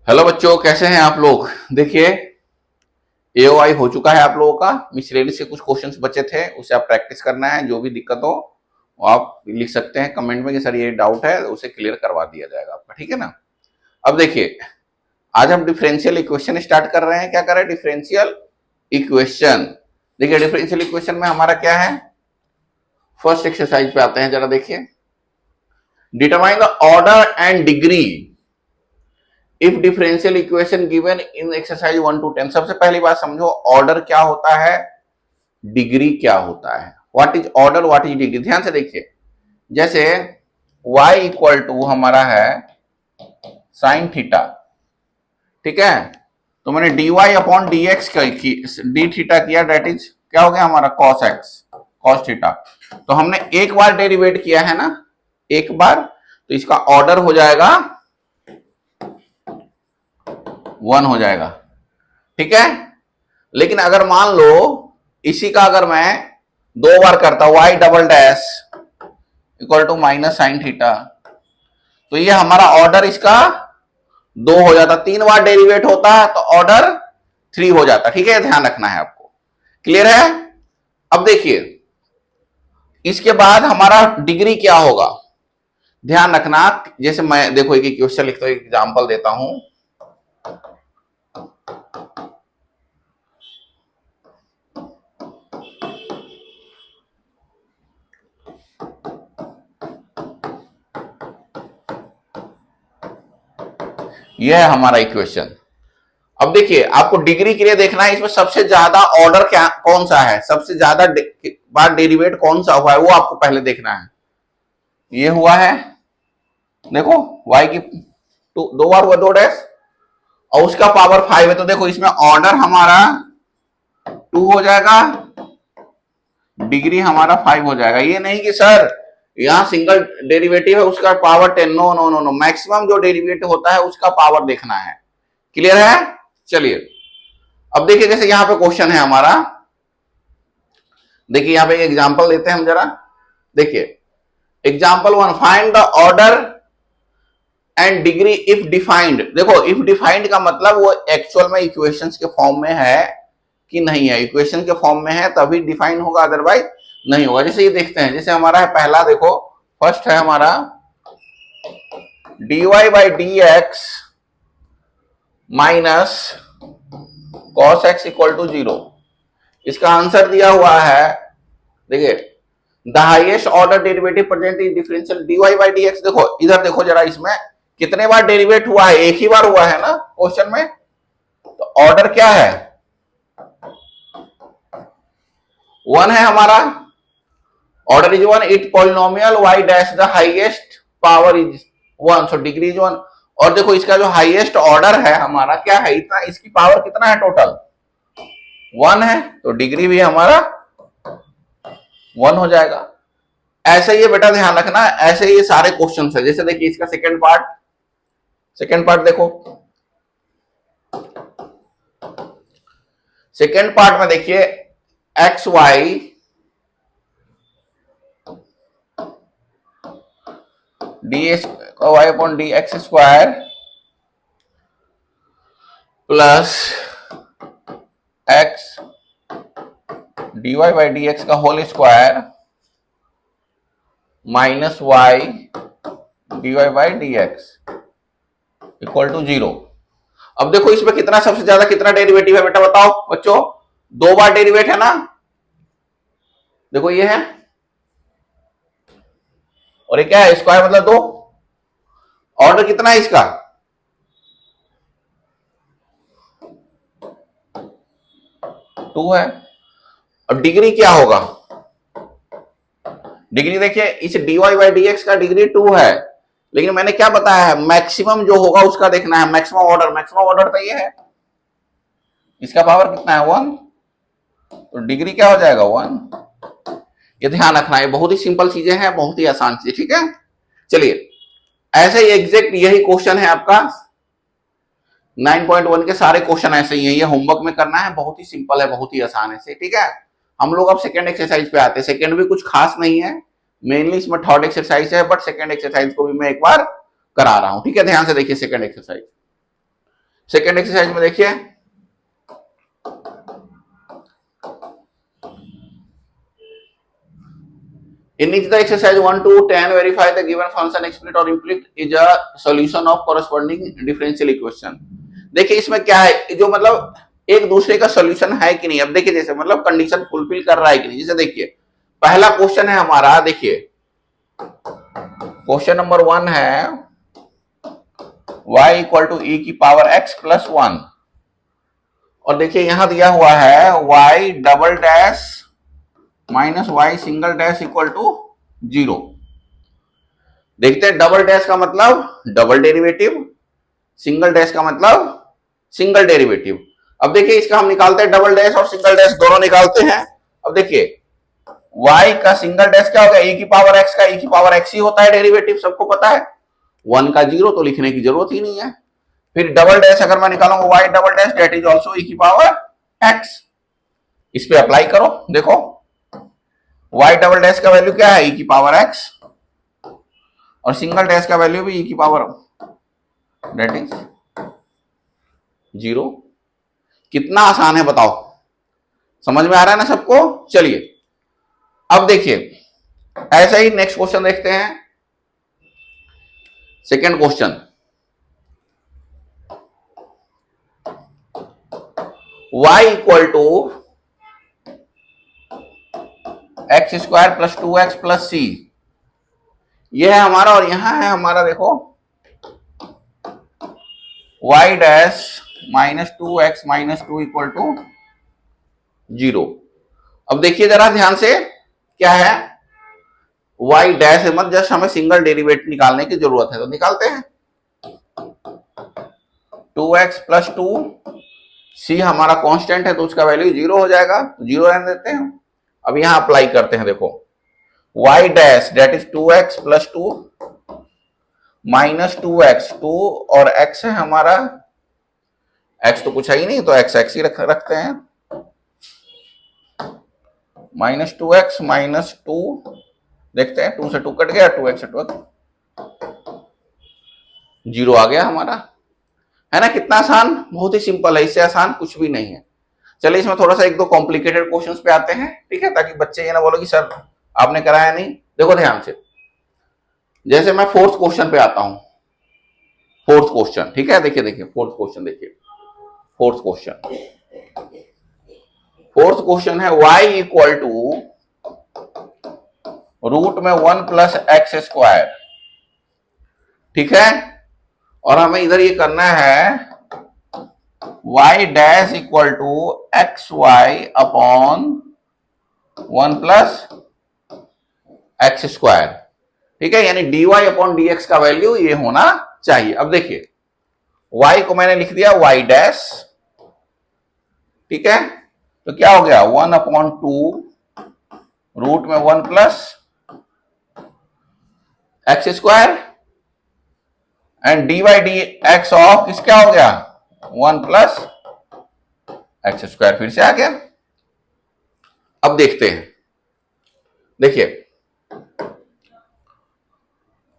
Hello बच्चों, कैसे हैं आप लोग। देखिए, एओआई हो चुका है आप लोगों का। मिसलेनियस से कुछ क्वेश्चंस बचे थे, उसे आप प्रैक्टिस करना है। जो भी दिक्कत हो वो आप लिख सकते हैं कमेंट में कि सर ये डाउट है, उसे क्लियर करवा दिया जाएगा आपका, ठीक है ना। अब देखिए, आज हम डिफरेंशियल इक्वेशन स्टार्ट कर रहे हैं। क्या कर रहे हैं? Differential equation. देखिए, डिफरेंशियल इक्वेशन में हमारा क्या है, फर्स्ट एक्सरसाइज पे आते हैं। जरा देखिए, determine the order and degree if differential equation given in exercise 1 to 10। सबसे पहली बात समझो, ऑर्डर क्या होता है, डिग्री क्या होता है। What is order, what is degree. ध्यान से देखिए, जैसे y इक्वल टू हमारा है साइन थीटा, ठीक है। तो मैंने dy upon d x D theta किया, डेट इज क्या हो गया हमारा कॉस एक्स, कॉस थीटा। तो हमने एक बार डेरिवेट किया है ना, एक बार, तो इसका ऑर्डर हो जाएगा 1 हो जाएगा, ठीक है। लेकिन अगर मान लो इसी का अगर मैं दो बार करता y double dash equal to minus sine theta, तो ये हमारा ऑर्डर इसका 2 हो जाता। 3 बार डेरिवेट होता तो ऑर्डर 3 हो जाता, ठीक है। ध्यान रखना है आपको, क्लियर है। अब देखिए, इसके बाद हमारा डिग्री क्या होगा, ध्यान रखना। जैसे मैं देखो एक क्वेश्चन लिखता हूं, एक एग्जांपल देता हूं। यह है हमारा इक्वेशन। अब देखिए, आपको डिग्री के लिए देखना है, इसमें सबसे ज्यादा ऑर्डर क्या कौन सा है, सबसे ज्यादा बार डेरिवेट कौन सा हुआ है, वो आपको पहले देखना है। ये हुआ है, देखो y की दो बार हुआ, 2 डैश, और उसका पावर 5 है। तो देखो इसमें ऑर्डर हमारा 2 हो जाएगा, डिग्री हमारा 5 हो जाएगा। ये नहीं कि सर यहां सिंगल डेरिवेटिव है उसका power 10, no no no no, maximum जो डेरिवेटिव होता है उसका पावर देखना है, क्लियर है। चलिए, अब देखिए, जैसे यहां पे क्वेश्चन है हमारा, देखिए यहां पे एग्जांपल लेते हैं हम जरा। देखिए example 1, find the order and degree if defined. देखो इफ डिफाइंड का मतलब वो एक्चुअल में इक्वेशंस के फॉर्म में है कि नहीं है। इक्वेशन के फॉर्म में है तभी डिफाइन होगा, अदरवाइज नहीं होगा। जैसे ये देखते हैं, जैसे हमारा है पहला, देखो फर्स्ट है हमारा dy by d x minus cos x equal to 0। इसका आंसर दिया हुआ है, देखिए the highest order derivative present in differential dy by d x. देखो इधर देखो जरा, इसमें कितने बार डेरिवेट हुआ है, एक ही बार हुआ है ना क्वेश्चन में। तो ऑर्डर क्या है, 1 है हमारा, order is 1, it polynomial y dash the highest power is 1, so degree is 1। और देखो इसका जो हाईएस्ट ऑर्डर है हमारा क्या है, इतना, इसकी पावर कितना है, टोटल 1 है, तो डिग्री भी हमारा 1 हो जाएगा। ऐसे ये बेटा ध्यान रखना, ऐसे ये सारे क्वेश्चन है। जैसे देखिए इसका सेकंड पार्ट देखो, सेकंड पार्ट में देखिए x y d s y upon d x square plus x d y by d x का whole square minus y d y by d x equal to 0। अब देखो इसमें कितना, सबसे ज्यादा कितना डेरिवेटिव है बेटा, बताओ बच्चों। 2 बार डेरिवेट है ना, देखो ये है, और ये क्या है, स्क्वायर मतलब 2। ऑर्डर कितना है इसका, 2 है। अब डिग्री क्या होगा, डिग्री देखिए इस dy बाई डी एक्स का डिग्री 2 है, लेकिन मैंने क्या बताया है, मैक्सिमम जो होगा उसका देखना है। मैक्सिमम ऑर्डर तो ये है, इसका पावर कितना है, 1, तो डिग्री क्या हो जाएगा, 1। ये ध्यान रखना है, बहुत ही सिंपल चीजें हैं, बहुत ही आसान चीजें, ठीक है। चलिए, ऐसे ही एग्जैक्ट यही क्वेश्चन है आपका 9.1 के सारे क्वेश्चन ऐसे ही है। ये होमवर्क में करना है, बहुत ही सिंपल है, बहुत ही आसान है, ठीक है। हम लोग अब सेकंड एक्सरसाइज पे आते हैं। सेकंड भी कुछ खास नहीं है, मेनली इसमें थर्ड एक्सरसाइज है, बट सेकंड एक्सरसाइज को भी मैं एक बार करा रहा हूं, ठीक है। ध्यान से देखिए सेकंड एक्सरसाइज। सेकेंड एक्सरसाइज में देखिए, in each the exercise 1 to 10 verify the given function explicit or implicit is a solution of corresponding differential equation। देखिए इसमें क्या है, जो मतलब एक दूसरे का सॉल्यूशन है कि नहीं। अब देखिए जैसे मतलब कंडीशन फुलफिल कर रहा है कि नहीं। जैसे देखिए पहला क्वेश्चन है हमारा, देखिए क्वेश्चन नंबर 1 है y इक्वल टू e की पावर x प्लस 1, और देखिए यहां दिया हुआ है y double dash minus y single dash equal to 0। देखते हैं डबल डैश का मतलब डबल डेरिवेटिव, सिंगल डैश का मतलब सिंगल डेरिवेटिव। अब देखिए इसका हम निकालते हैं, डबल डैश और सिंगल डैश दोनों निकालते हैं। अब देखिए y का सिंगल डैश क्या होगा, e की पावर x का e की पावर x ही होता है डेरिवेटिव, सबको पता है। 1 का 0 तो लिखने की जरूरत ही नहीं है। फिर डबल डैश अगर मैं निकालूंगा y double dash that is also e की पावर x, इस पे अप्लाई करो। देखो y डबल डैश का वैल्यू क्या है, e की पावर x, और सिंगल डैश का वैल्यू भी e की पावर दैट इज 0। कितना आसान है बताओ, समझ में आ रहा है ना सबको। चलिए अब देखिए ऐसा ही नेक्स्ट क्वेश्चन देखते हैं। Second question, y equal to x square plus 2x plus c, यह है हमारा, और यहां है हमारा देखो y dash minus 2x minus 2 equal to 0। अब देखिए जरा ध्यान से, क्या है y डैश मत, जस्ट हमें सिंगल डेरिवेटिव निकालने की जरूरत है, तो निकालते हैं। 2x प्लस 2, c हमारा कांस्टेंट है तो उसका वैल्यू 0 हो जाएगा, 0 रहने देते हैं। अब यहां अप्लाई करते हैं, देखो y dash that is 2x plus 2 minus 2x, 2 और x है हमारा, x तो कुछ है ही नहीं तो x ही रखते हैं। माइनस 2x माइनस 2, देखते हैं 2 से 2 कट गया, 2x से 2 0 आ गया हमारा, है ना। कितना आसान, बहुत ही सिंपल है, इससे आसान कुछ भी नहीं है। चलिए इसमें थोड़ा सा एक दो कॉम्प्लिकेटेड क्वेश्चंस पे आते हैं, ठीक है, ताकि बच्चे ये ना बोलो कि सर आपने कराया नहीं। देखो ध्यान से, जैसे मैं फोर्थ क्वेश्चन पे आता हूं, फोर्थ क्वेश्चन, ठीक है, देखिए देखिए फोर्थ क्वेश्चन, देखिए फोर्थ क्वेश्चन है y इक्वल टू रूट में 1 प्लस एक्स स्क्वायर, ठीक है, और हमें इधर ये करना है y dash equal to x y upon 1 plus x square, ठीक है, यानी dy अपॉन dx का वैल्यू ये होना चाहिए। अब देखिए y को मैंने लिख दिया y डैश, ठीक है, तो क्या हो गया 1 अपॉन 2 रूट में 1 plus x square, and dy dx of किस क्या हो गया 1 प्लस एक्स स्क्वायर, फिर से आ गया। अब देखते हैं, देखिए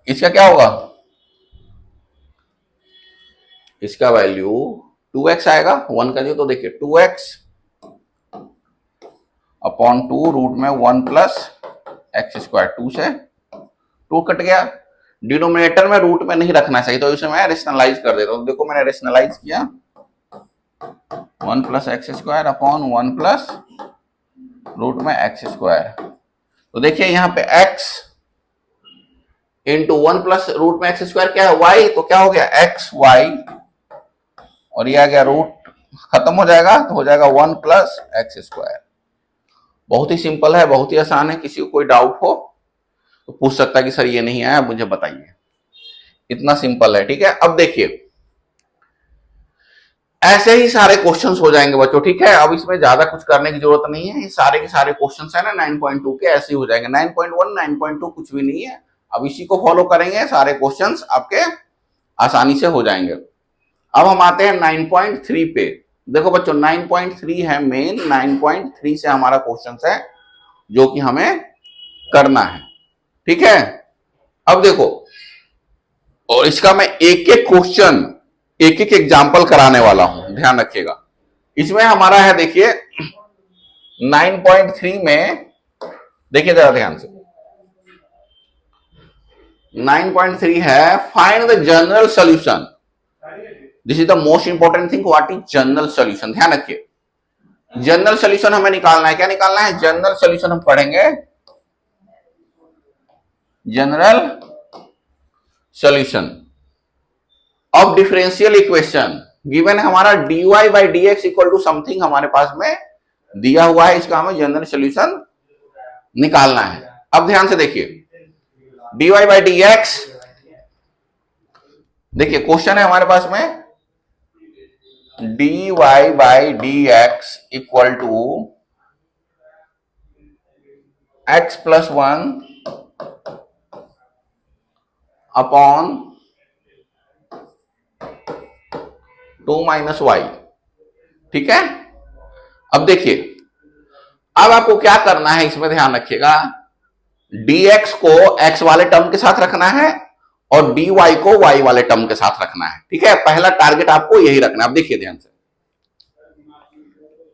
इसका क्या होगा, इसका वैल्यू 2x आएगा, 1 का जो, तो देखिए 2x अपॉन 2 रूट में 1 प्लस एक्स स्क्वायर, 2 से 2 कट गया, डिनोमिनेटर में रूट में नहीं रखना चाहिए, तो इसे मैं रेशनलाइज कर देता हूं। देखो मैंने रेशनलाइज किया, 1 plus x square upon 1 plus root में एक्स स्क्वायर, तो देखिए यहां पे x इंटू 1 प्लस रूट में एक्स स्क्वायर क्या है y, तो क्या हो गया एक्स वाई, और ये आ गया रूट खत्म हो जाएगा तो हो जाएगा 1 प्लस एक्स स्क्वायर। बहुत ही सिंपल है, बहुत ही आसान है, किसी को कोई डाउट हो तो पूछ सकता है कि सर ये नहीं आया मुझे बताइए, इतना सिंपल है, ठीक है। अब देखिए ऐसे ही सारे क्वेश्चंस हो जाएंगे बच्चों, ठीक है, अब इसमें ज्यादा कुछ करने की जरूरत नहीं है, ये सारे के सारे क्वेश्चंस है ना 9.2 के ऐसे ही हो जाएंगे। 9.1 9.2 कुछ भी नहीं है, अब इसी को फॉलो करेंगे, सारे क्वेश्चंस आपके आसानी से हो जाएंगे। अब हम आते हैं 9.3 पे। देखो बच्चों 9.3 है मेन, 9.3 से हमारा क्वेश्चन है जो कि हमें करना है, ठीक है। अब देखो, और इसका मैं एक एक क्वेश्चन एक एक एग्जाम्पल कराने वाला हूं, ध्यान रखिएगा। इसमें हमारा है देखिए 9.3 में, देखिए जरा ध्यान से, 9.3 है find the general solution. This is the most important thing, what is general solution. ध्यान रखिए, जनरल सॉल्यूशन हमें निकालना है। क्या निकालना है? जनरल सॉल्यूशन हम पढ़ेंगे, general solution of differential equation. Given है हमारा dy by d x equal to something हमारे पास में दिया हुआ है, इसका हमें जनरल सॉल्यूशन निकालना है। अब ध्यान से देखिए, dy बाई डी एक्स, देखिए क्वेश्चन है हमारे पास में dy by d x equal to x plus 1 upon 2 minus y. ठीक है, अब देखिए, अब आपको क्या करना है इसमें ध्यान रखिएगा, dx को x वाले टर्म के साथ रखना है और dy को y वाले टर्म के साथ रखना है। ठीक है, पहला टारगेट आपको यही रखना है। अब देखिए ध्यान से,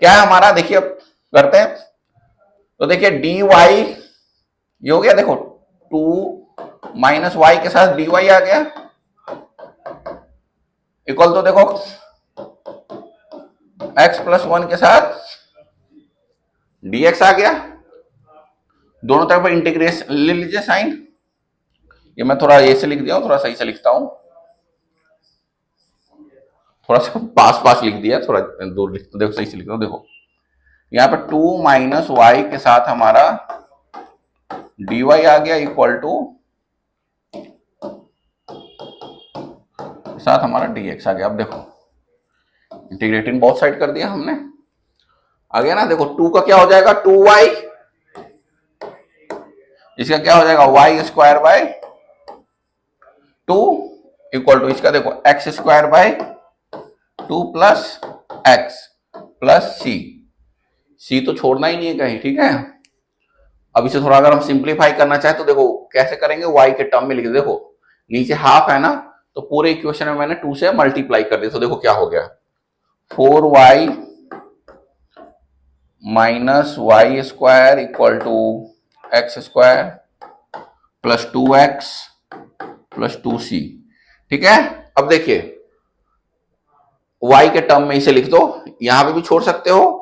क्या है हमारा, देखिए करते हैं तो देखिए dy ये हो गया, देखो 2 माइनस वाई के साथ dy आ गया, इक्वल तो देखो x प्लस 1 के साथ dx आ गया। दोनों तरफ इंटीग्रेशन ले लीजिए साइन, ये मैं थोड़ा ऐसे लिख दिया हूं, थोड़ा सही से लिखता हूं, थोड़ा सा पास पास लिख दिया, थोड़ा दूर लिख, देखो सही से लिख रहा हूं। देखो यहां पर 2 माइनस वाई के साथ हमारा dy आ गया इक्वल टू साथ हमारा dx आ गया। अब देखो इंटीग्रेटिंग बोथ साइड कर दिया हमने, आ गया ना। देखो 2 का क्या हो जाएगा 2y, इसका क्या हो जाएगा y square by 2 equal to इसका देखो x square by 2 plus x plus c तो छोड़ना ही नहीं है कहीं। ठीक है, अब इसे थोड़ा अगर हम सिंप्लीफाई करना चाहें तो देखो कैसे करेंगे, y के टर्म में लिख दे, देखो नीचे हाफ है ना, तो पूरे इक्वेशन में मैंने 2 से मल्टीप्लाई कर दिया, तो देखो क्या हो गया 4y minus y square equal to x square plus 2x plus 2c। ठीक है, अब देखिए y के टर्म में इसे लिख दो, यहां पे भी छोड़ सकते हो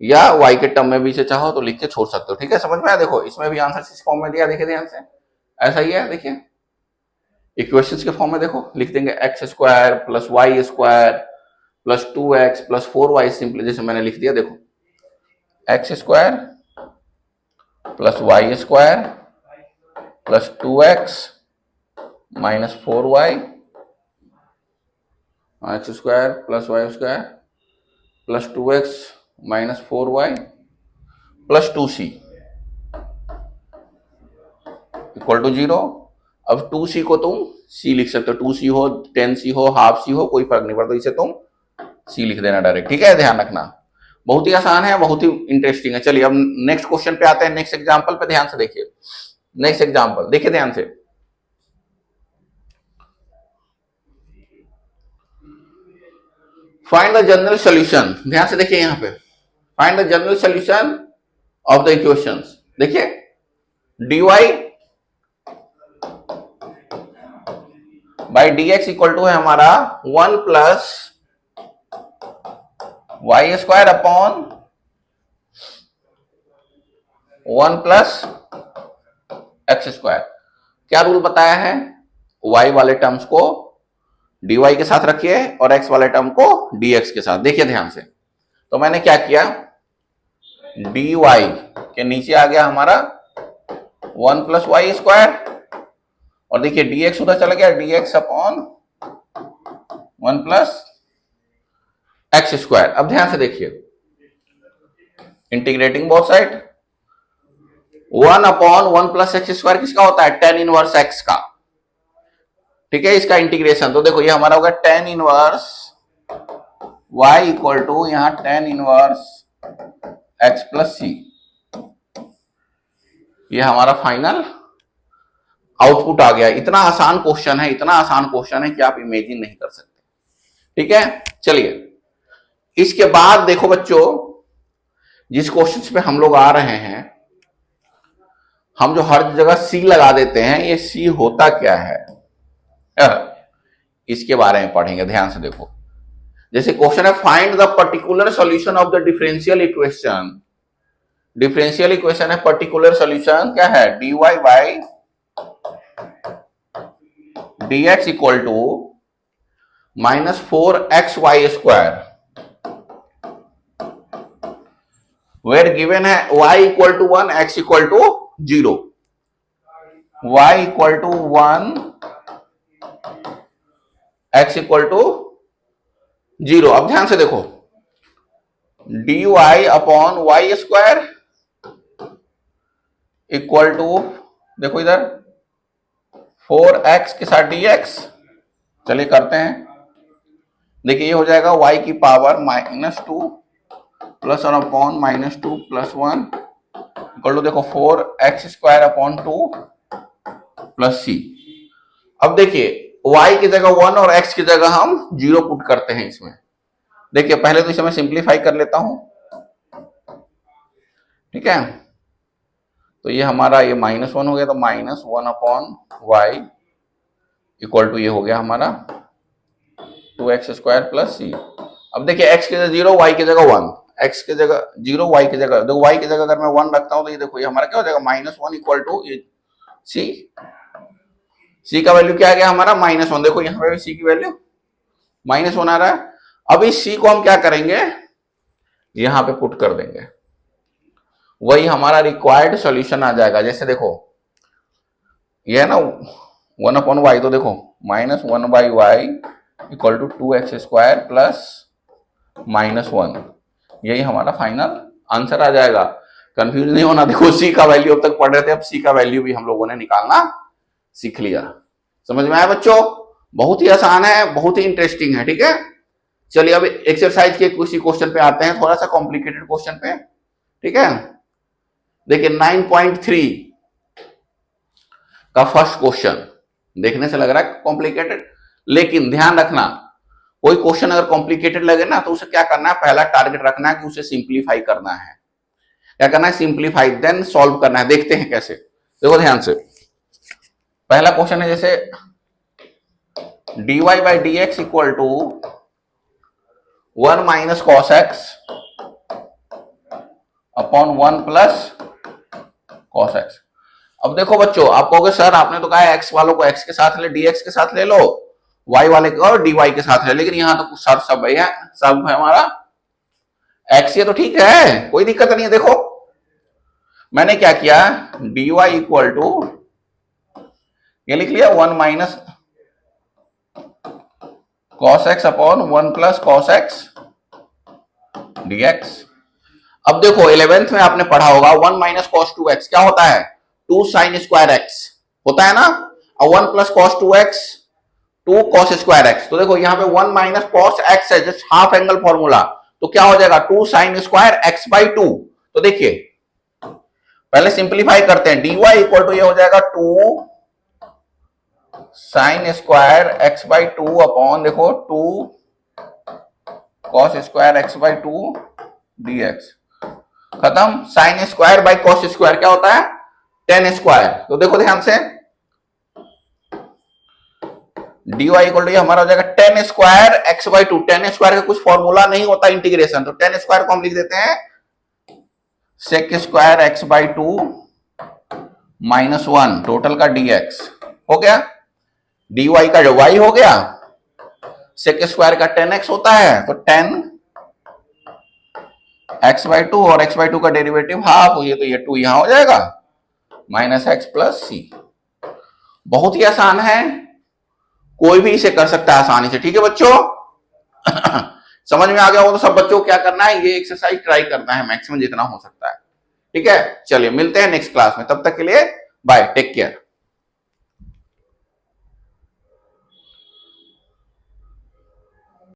या y के टर्म में भी इसे चाहो तो लिख के छोड़ सकते हो। ठीक है, समझ में आया। देखो इसमें भी आंसर इस फॉर्म में दिया, देखिए ध्यान से, ऐसा ही है। देखिए इक्वेशंस के फॉर्म में देखो लिख देंगे x square plus y square plus 2x plus 4y, simply जैसे मैंने लिख दिया, देखो x square plus y square plus 2x minus 4y, x square plus y square plus 2x minus 4y plus 2c equal to 0। अब 2c को तुम c लिख सकते हो, 2c हो 10c हो हाफ c हो कोई फर्क नहीं पड़ता, इसे तुम c लिख देना डायरेक्ट। ठीक है, ध्यान रखना, बहुत ही आसान है, बहुत ही इंटरेस्टिंग है। चलिए अब नेक्स्ट क्वेश्चन पे आते हैं, नेक्स्ट एग्जांपल पे ध्यान से देखिए। नेक्स्ट एग्जांपल देखिए ध्यान से, फाइंड द जनरल सॉल्यूशन। ध्यान से देखिए यहां पे, find the general solution of the equations. देखिए dy by d x equal to है हमारा 1 plus y square upon 1 plus x square. क्या रूल बताया है, y वाले टर्म्स को dy के साथ रखिए और x वाले टर्म को dx के साथ। देखिए ध्यान से, तो मैंने क्या किया, dy के नीचे आ गया हमारा 1 प्लस वाई स्क्वायर और देखिए dx उधर चला गया, dx upon 1 plus x square. अब ध्यान से देखिए, integrating both side, 1 upon 1 plus x square किसका होता है, tan इनवर्स x का। ठीक है, इसका इंटीग्रेशन, तो देखो ये हमारा होगा tan inverse y equal to यहां tan inverse x plus c। ये हमारा फाइनल आउटपुट आ गया। इतना आसान क्वेश्चन है, इतना आसान क्वेश्चन है कि आप इमेजिन नहीं कर सकते। ठीक है, चलिए इसके बाद देखो बच्चों, जिस क्वेश्चन पे हम लोग आ रहे हैं, हम जो हर जगह सी लगा देते हैं, ये सी होता क्या है, इसके बारे में पढ़ेंगे। ध्यान से देखो, जैसे क्वेश्चन है find the particular solution of the differential equation. Differential equation है, पर्टिकुलर सॉल्यूशन क्या है, dy by dx equal to -4xy square, where given है y equal to 1, x equal to 0, y equal to 1, x equal to 0। अब ध्यान से देखो, dy upon y square equal to, देखो इधर 4x के साथ dx, चलिए करते हैं। देखिए ये हो जाएगा y की power -2 plus 1 upon -2 plus 1 equal to, देखो 4x square upon 2 plus c। अब देखिए y की जगह 1 और x की जगह हम 0 पुट करते हैं इसमें। देखिए पहले तो इसे मैं सिंप्लीफाई कर लेता हूं, ठीक है, तो ये हमारा ये -1 हो गया, तो -1 अपॉन वाई इक्वल टू ये हो गया हमारा 2x स्क्वायर प्लस c। अब देखिए x की जगह 0, y की जगह 1, x की जगह 0, y की जगह, देखो y की जगह अगर मैं 1 रखता हूं तो ये देखो ये हमारा क्या हो जाएगा, -1 इक्वल टू c। c का वैल्यू क्या आ गया हमारा -1, देखो यहाँ पे c की वैल्यू -1 आ रहा है। अब इस c को हम क्या करेंगे, यहां पे पुट कर देंगे, वही हमारा रिक्वायर्ड सॉल्यूशन आ जाएगा। जैसे देखो ये है ना 1 अपॉन वाई, तो देखो -1 by y equal to 2x square plus -1, यही हमारा फाइनल आंसर आ जाएगा। कंफ्यूज नहीं होना, देखो सी का वैल्यू अब तक पढ़ रहे थे, अब सी का वैल्यू भी हम लोगों ने निकालना सीख लिया। समझ में आया बच्चों, बहुत ही आसान है, बहुत ही इंटरेस्टिंग है, ठीक है। चलिए अब एक्सरसाइज के किसी क्वेश्चन पे आते हैं, थोड़ा सा कॉम्प्लिकेटेड क्वेश्चन पे, ठीक है। देखिए 9.3 का फर्स्ट क्वेश्चन देखने से लग रहा है कॉम्प्लिकेटेड, लेकिन ध्यान रखना कोई क्वेश्चन अगर कॉम्प्लिकेटेड लगे ना तो उसे क्या करना है, पहला टारगेट रखना है कि उसे सिंप्लीफाई करना है। क्या करना है, सिंप्लीफाई, देन सॉल्व करना है। देखते हैं कैसे, देखो ध्यान से। पहला क्वेश्चन है जैसे dy by d x equal to 1 minus cos x upon 1 plus cos x. अब देखो बच्चों, आप कहोगे सर आपने तो कहा x वालों को x के साथ ले, dx के साथ ले लो, y वाले को और dy के साथ ले, लेकिन यहां तो कुछ सब है, सब है हमारा x, ये तो ठीक है, कोई दिक्कत नहीं है। देखो मैंने क्या किया, dy इक्वल टू ये लिख लिया 1 minus cos x upon 1 plus cos x dx। अब देखो 11th में आपने पढ़ा होगा 1 माइनस कॉस 2x क्या होता है, 2 साइन स्क्वायर एक्स होता है ना, और 1 plus cos 2x 2 cos square x. तो देखो यहाँ पे 1 माइनस कॉस एक्स है, जस्ट हाफ एंगल फॉर्मूला, तो क्या हो जाएगा 2 साइन स्क्वायर एक्स बाई 2। तो देखिए पहले सिंप्लीफाई करते हैं, dy इक्वल टू ये हो जाएगा 2 sine square x by 2 upon देखो 2 cos square x by 2 dx। खत्म, sine square by cos square क्या होता है, टेन स्क्वायर। तो देखो ध्यान से dy इक्वल टू हमारा हो जाएगा 10 स्क्वायर एक्स बाई 2। 10 स्क्वायर का कुछ फॉर्मूला नहीं होता इंटीग्रेशन, तो 10 स्क्वायर को हम लिख देते हैं sec square x by 2 minus 1 total का dx हो गया। dy का जो y हो गया, सेक स्क्वायर का 10x होता है, तो 10 x बाई 2 और x बाई 2 का डेरिवेटिव हाफ, ये तो ये 2 यहां हो जाएगा माइनस एक्स प्लस सी। बहुत ही आसान है, कोई भी इसे कर सकता है आसानी से, ठीक है बच्चों। समझ में आ गया हो तो सब बच्चों को क्या करना है, ये एक्सरसाइज ट्राई करना है मैक्सिमम जितना हो सकता है, ठीक है। चलिए मिलते हैं नेक्स्ट क्लास में, तब तक के लिए बाय, टेक केयर।